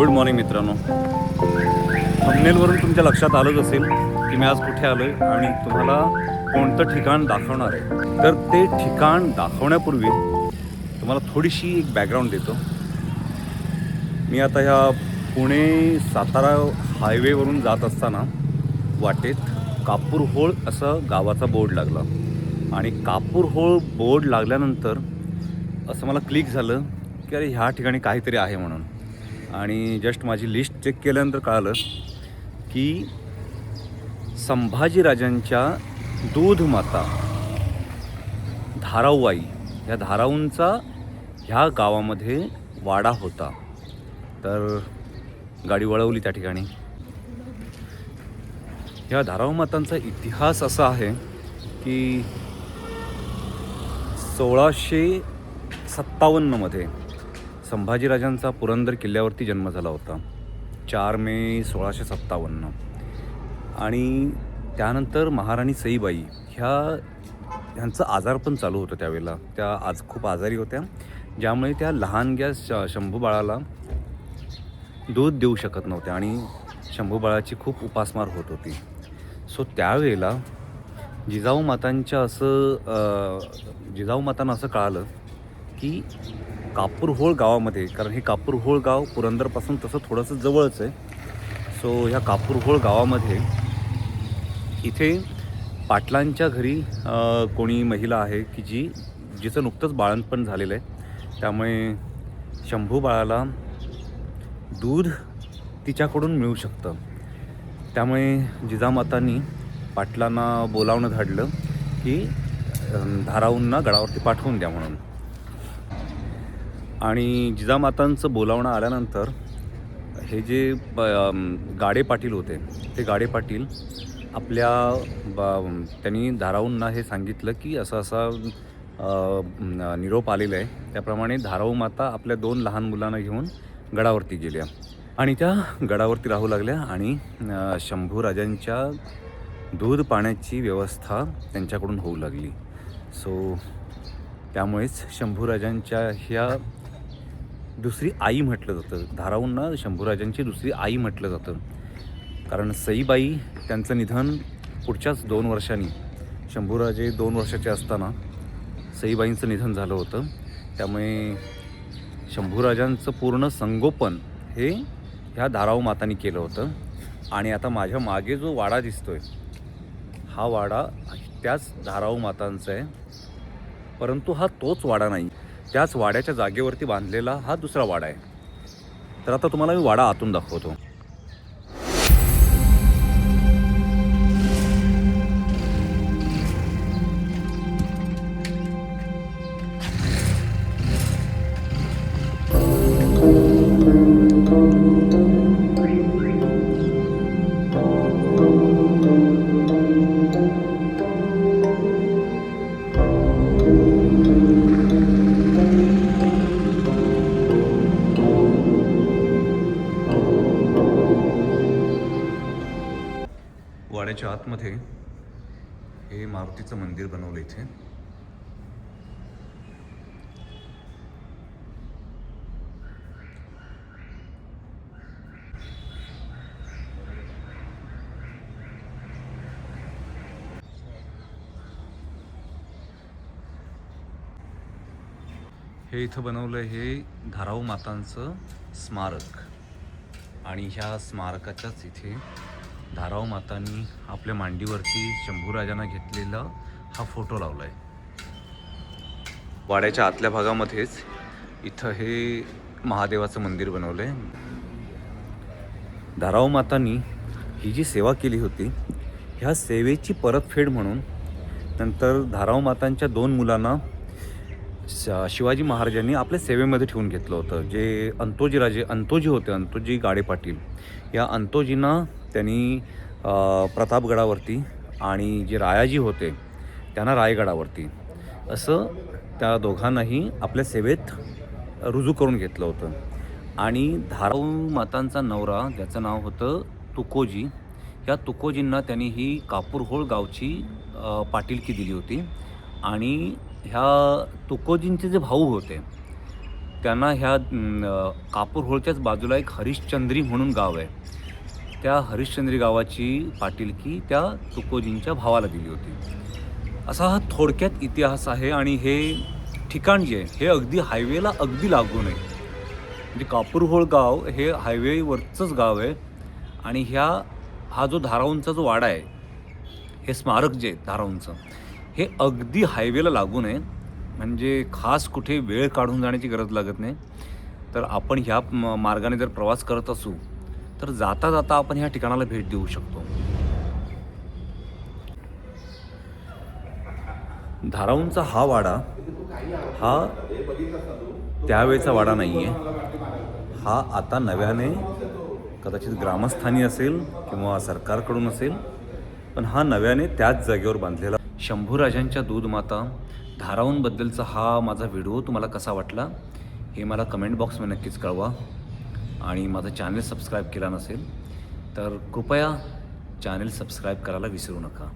Good morning मित्रांनो. थंबनेलवरून तुमच्या लक्षात आलंच असेल की मी आज कुठे आलो आहे आणि तुम्हाला कोणतं ठिकाण दाखवणार आहे. तर ते ठिकाण दाखवण्यापूर्वी तुम्हाला थोडीशी एक बॅकग्राऊंड देतो. मी आता ह्या पुणे सातारा हायवेवरून जात असताना वाटेत कापूरहोळ असं गावाचा बोर्ड लागला आणि कापूरहोळ बोर्ड लागल्यानंतर असं मला क्लिक झालं की अरे ह्या ठिकाणी काहीतरी आहे म्हणून. आणि जस्ट माझी लिस्ट चेक केल्यानंतर कळालं की संभाजीराजांच्या दूध माता धाराऊबाई ह्या धाराऊंचा ह्या गावामध्ये वाडा होता. तर गाडी वळवली त्या ठिकाणी. ह्या धाराऊ मातांचा इतिहास असा आहे की 1657मध्ये संभाजीराजांचा पुरंदर किल्ल्यावरती जन्म झाला होता. 4 मे 1657. आणि त्यानंतर महाराणी सईबाई ह्यांचं आजारपण चालू होतं त्यावेळेला. त्या आज खूप आजारी होत्या, ज्यामुळे त्या लहानग्या शंभू बाळाला दूध देऊ शकत नव्हत्या आणि शंभू बाळाची खूप उपासमार होत होती. सो त्यावेळेला जिजाऊ मातांना असं कळालं की कापूरहोळ गावामध्ये, कारण हे कापूरहोळ गाव पुरंदरपासून तसं थोडंसं जवळच आहे. सो ह्या कापूरहोळ गावामध्ये इथे पाटलांच्या घरी कोणी महिला आहे की जिचं नुकतंच बाळंतपण झालेलं आहे. त्यामुळे शंभू बाळाला दूध तिच्याकडून मिळू शकतं. त्यामुळे जिजामातांनी पाटलांना बोलावणं धाडलं की धाराऊंना गडावरती पाठवून द्या म्हणून. आणि जिजामातांचं बोलावणं आल्यानंतर हे जे गाडे पाटील होते, ते गाडे पाटील त्यांनी धाराऊंना हे सांगितलं की असा निरोप आलेला आहे. त्याप्रमाणे धाराऊ माता आपल्या 2 लहान मुलांना घेऊन गडावरती गेल्या आणि त्या गडावरती राहू लागल्या आणि शंभूराजांच्या दूध पाण्याची व्यवस्था त्यांच्याकडून होऊ लागली. सो त्यामुळेच शंभूराजांच्या ह्या दुसरी आई म्हटलं जातं. धाराऊंना शंभूराजांची दुसरी आई म्हटलं जातं. कारण सईबाई त्यांचं निधन पुढच्याच 2 वर्षांनी, शंभूराजे 2 वर्षाचे असताना सईबाईंचं निधन झालं होतं. त्यामुळे शंभूराजांचं पूर्ण संगोपन हे ह्या धाराऊ मातांनी केलं होतं. आणि आता माझ्या मागे जो वाडा दिसतोय, हा वाडा त्याच धाराऊ मातांचा आहे. परंतु हा तोच वाडा नाही, त्याच वाड्याच्या जागेवरती बांधलेला हा दुसरा वाडा आहे. तर आता तुम्हाला मी वाडा आतून दाखवतो. वाड्याच्या आतमध्ये हे मारुतीचं मंदिर बनवलं इथे. हे इथं बनवलं हे धाराऊ मातांचं स्मारक. आणि ह्या स्मारकाच्याच इथे धाराऊ मातांनी आपल्या मांडीवरती शंभूराजांना घेतलेला हा फोटो लावला आहे. वाड्याच्या आतल्या भागामध्येच इथं हे महादेवाचं मंदिर बनवलं आहे. धाराऊ मातांनी ही जी सेवा केली होती, ह्या सेवेची परतफेड म्हणून नंतर धाराऊ मातांच्या 2 मुलांना शिवाजी महाराजांनी आपल्या सेवेमध्ये ठेवून घेतलं होतं. जे अंतोजी होते, अंतोजी गाडे पाटील, या अंतोजींना त्यांनी प्रतापगडावरती आणि जे रायाजी होते त्यांना रायगडावरती असं त्या दोघांनाही आपल्या सेवेत रुजू करून घेतलं होतं. आणि धाराऊ मातांचा नवरा, ज्याचं नाव होतं तुकोजी, या तुकोजींना त्यांनी ही कापूरहोळ गावची पाटीलकी दिली होती. आणि ह्या तुकोजींचे जे भाऊ होते त्यांना ह्या कापूरहोळच्याच बाजूला एक हरिश्चंद्री म्हणून गाव आहे. त्या हरिश्चंद्री गावाची पाटीलकी त्या तुकोजींच्या भावाला दिली होती. असा हा थोडक्यात इतिहास आहे. आणि हे ठिकाण जे आहे हे अगदी हायवेला अगदी लागून आहे. म्हणजे कापूरहोळ गाव हे हायवेवरचंच गाव आहे. आणि हा जो धाराऊंचा जो वाडा आहे, हे स्मारक जे आहे धाराऊंचं, हे अगदी हायवेला लागून आहे. म्हणजे खास कुठे वेळ काढून जाण्याची गरज लागत नाही. तर आपण ह्या मार्गाने जर प्रवास करत असू तर जाता जाता आपण ह्या ठिकाणाला भेट देऊ शकतो. धाराऊंचा हा वाडा हा त्यावेळचा वाडा नाही आहे. हा आता नव्याने कदाचित ग्रामस्थानी असेल किंवा सरकारकडून असेल, पण हा नव्याने त्याच जागेवर बांधलेला. शंभूराजांच्या दूधमाता धाराऊंबद्दलचा हा माझा व्हिडिओ तुम्हाला कसा वाटला हे मला कमेंट बॉक्समध्ये नक्कीच कळवा. आणि माझं चॅनल सबस्क्राईब केला नसेल तर कृपया चॅनल सबस्क्राईब करायला विसरू नका.